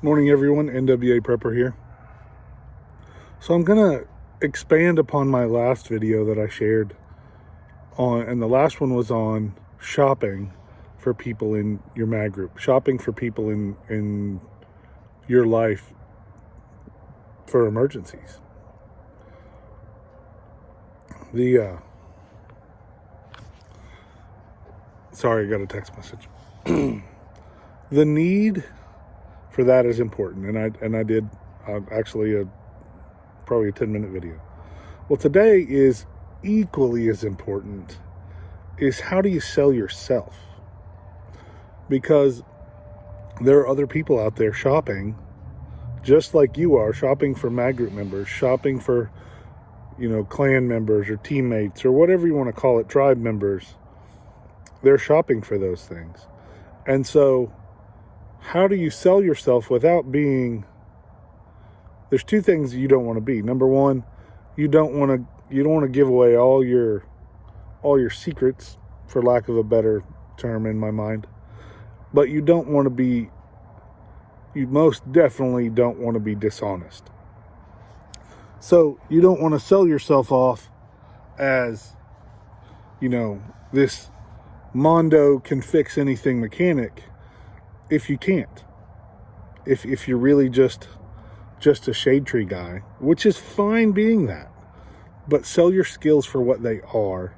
Morning everyone, NWA Prepper here. So I'm going to expand upon my last video that I shared on, and the last one was on shopping for people in your mag group, shopping for people in your life for emergencies. Sorry, I got a text message. The need for that is important, and I did actually probably a 10-minute video. Well, today is equally as important, is how do you sell yourself? Because there are other people out there shopping just like you are, shopping for mag group members, shopping for, clan members or teammates or whatever you want to call it, tribe members. They're shopping for those things. And so how do you sell yourself without being, there's two things you don't want to be. Number one, you don't want to give away all your secrets, for lack of a better term in my mind. But you most definitely don't want to be dishonest. So you don't want to sell yourself off as, this Mondo can fix anything mechanic if you can't. If you're really just a shade tree guy, which is fine being that. But sell your skills for what they are,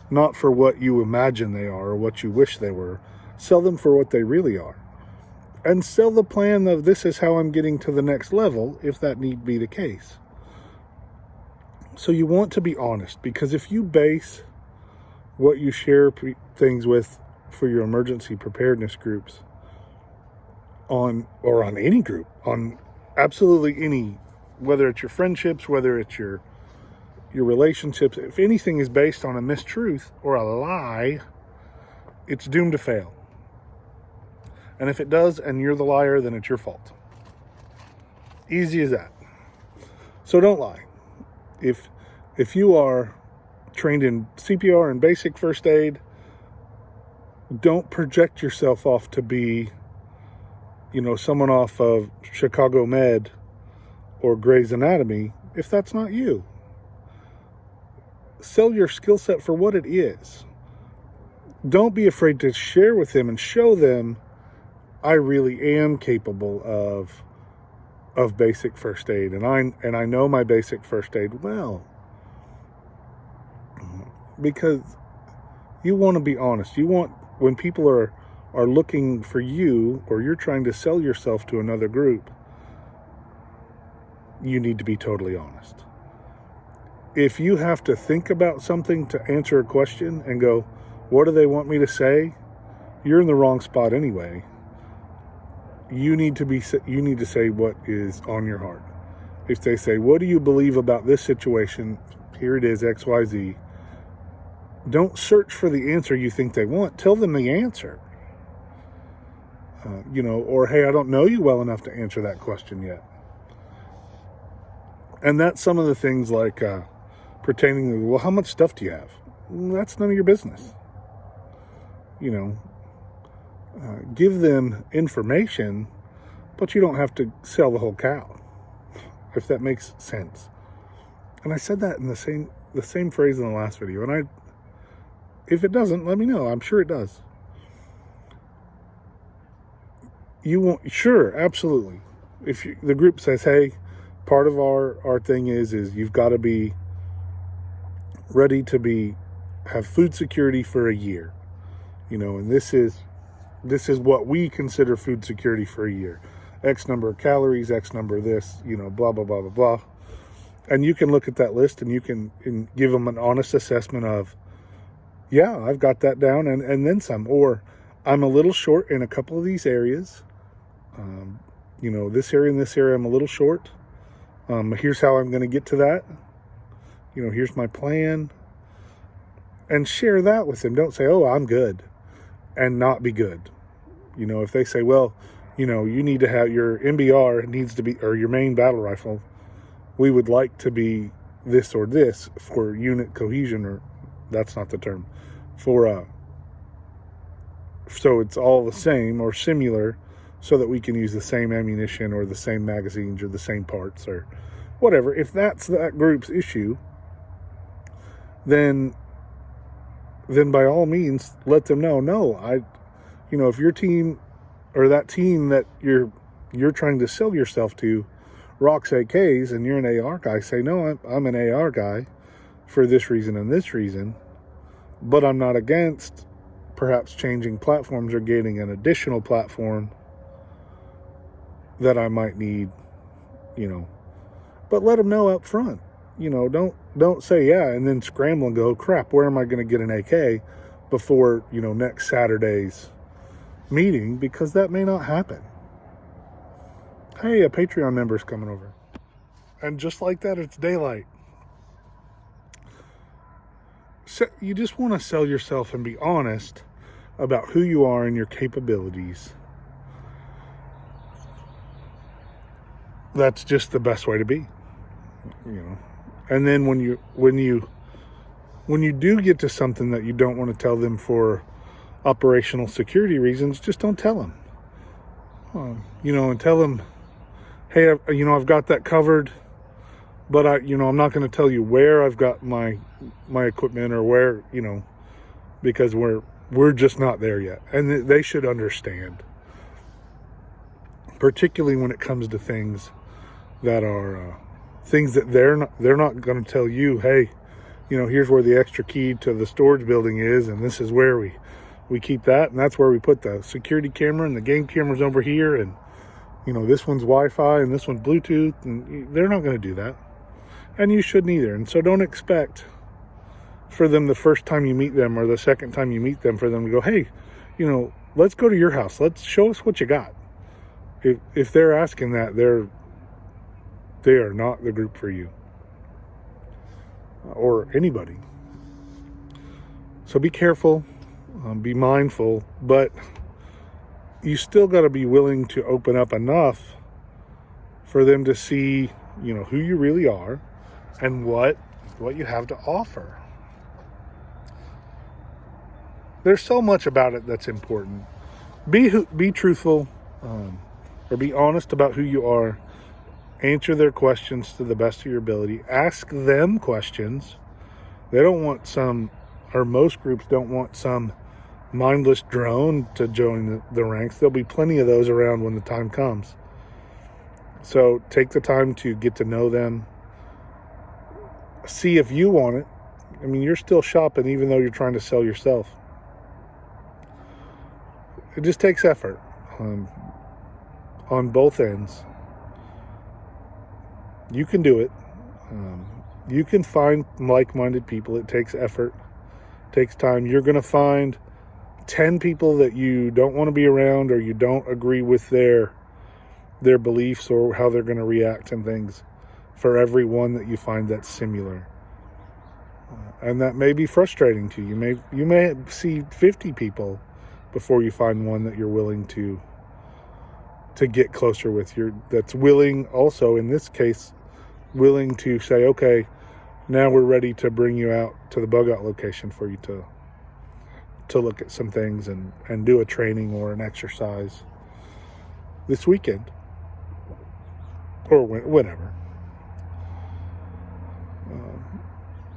not for what you imagine they are or what you wish they were. Sell them for what they really are. And sell the plan of this is how I'm getting to the next level, if that need be the case. So you want to be honest, because if you base what you share things with for your emergency preparedness groups on any group, on absolutely any, whether it's your friendships, whether it's your relationships, if anything is based on a mistruth or a lie, it's doomed to fail. And if it does, and you're the liar, then it's your fault. Easy as that. So don't lie. If you are trained in CPR and basic first aid, don't project yourself off to be, someone off of Chicago Med or Grey's Anatomy, if that's not you. Sell your skill set for what it is. Don't be afraid to share with them and show them, I really am capable of basic first aid, and I know my basic first aid well. Because you want to be honest. You want, when people are looking for you, or you're trying to sell yourself to another group, you need to be totally honest. If you have to think about something to answer a question and go, what do they want me to say? You're in the wrong spot anyway. You need to say what is on your heart. If they say, what do you believe about this situation? Here it is, XYZ. Don't search for the answer you think they want. Tell them the answer. Or, hey, I don't know you well enough to answer that question yet. And that's some of the things like pertaining to, well, how much stuff do you have? Well, that's none of your business. Give them information, but you don't have to sell the whole cow, if that makes sense. And I said that in the same phrase in the last video, and if it doesn't, let me know. I'm sure it does. You want, sure, absolutely. If the group says, hey, part of our thing is you've got to be ready to have food security for a year, and this is what we consider food security for a year. X number of calories, X number of this, blah, blah, blah, blah, blah. And you can look at that list and you can give them an honest assessment of, yeah, I've got that down and then some. Or I'm a little short in a couple of these areas. This area and this area I'm a little short. Here's how I'm going to get to that. Here's my plan. And share that with them. Don't say, oh, I'm good, and not be good. If they say, well, you need to have your MBR needs to be, or your main battle rifle, we would like to be this or this for unit cohesion, or that's not the term, for so it's all the same or similar so that we can use the same ammunition or the same magazines or the same parts or whatever. If that's that group's issue, then by all means let them know, no, if your team or that team that you're trying to sell yourself to rocks AKs and you're an AR guy, say, no, I'm an AR guy for this reason and this reason, but I'm not against perhaps changing platforms or getting an additional platform that I might need, but let them know up front. Don't say yeah and then scramble and go, crap, where am I going to get an AK before, next Saturday's meeting, because that may not happen. Hey, a Patreon member's coming over. And just like that, it's daylight. So you just want to sell yourself and be honest about who you are and your capabilities. That's just the best way to be, And then when you do get to something that you don't want to tell them for operational security reasons, just don't tell them. And tell them, hey, I've got that covered, but I'm not going to tell you where I've got my equipment or where, because we're just not there yet. And they should understand, particularly when it comes to things that are things that they're not going to tell you, hey, here's where the extra key to the storage building is, and this is where we keep that, and that's where we put the security camera, and the game camera's over here, and this one's Wi-Fi and this one's Bluetooth, and they're not going to do that, and you shouldn't either. And so don't expect for them the first time you meet them or the second time you meet them for them to go, hey, let's go to your house, let's show us what you got. If they're asking that, they are not the group for you or anybody. So be careful, be mindful, but you still got to be willing to open up enough for them to see, who you really are and what you have to offer. There's so much about it that's important. Be truthful, or be honest about who you are. Answer their questions to the best of your ability. Ask them questions. They don't want most groups don't want some mindless drone to join the ranks. There'll be plenty of those around when the time comes. So take the time to get to know them. See if you want it. I mean, you're still shopping even though you're trying to sell yourself. It just takes effort on both ends. You can do it. You can find like-minded people. It takes effort. It takes time. You're going to find 10 people that you don't want to be around or you don't agree with their beliefs or how they're going to react and things for every one that you find that's similar. And that may be frustrating to you. You may see 50 people before you find one that you're willing to get closer with. That's willing also, in this case, willing to say, okay, now we're ready to bring you out to the bug out location for you to look at some things and do a training or an exercise this weekend or whenever.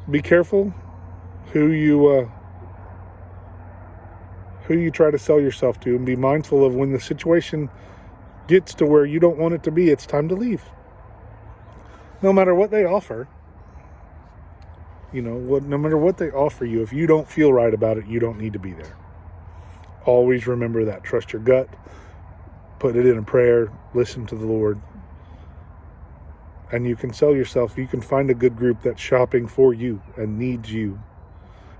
Be careful who you try to sell yourself to, and be mindful of when the situation gets to where you don't want it to be, it's time to leave. No matter what they offer, no matter what they offer you, if you don't feel right about it, you don't need to be there. Always remember that. Trust your gut. Put it in a prayer. Listen to the Lord. And you can sell yourself. You can find a good group that's shopping for you and needs you.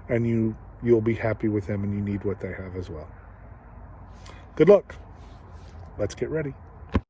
And you'll be happy with them, and you need what they have as well. Good luck. Let's get ready.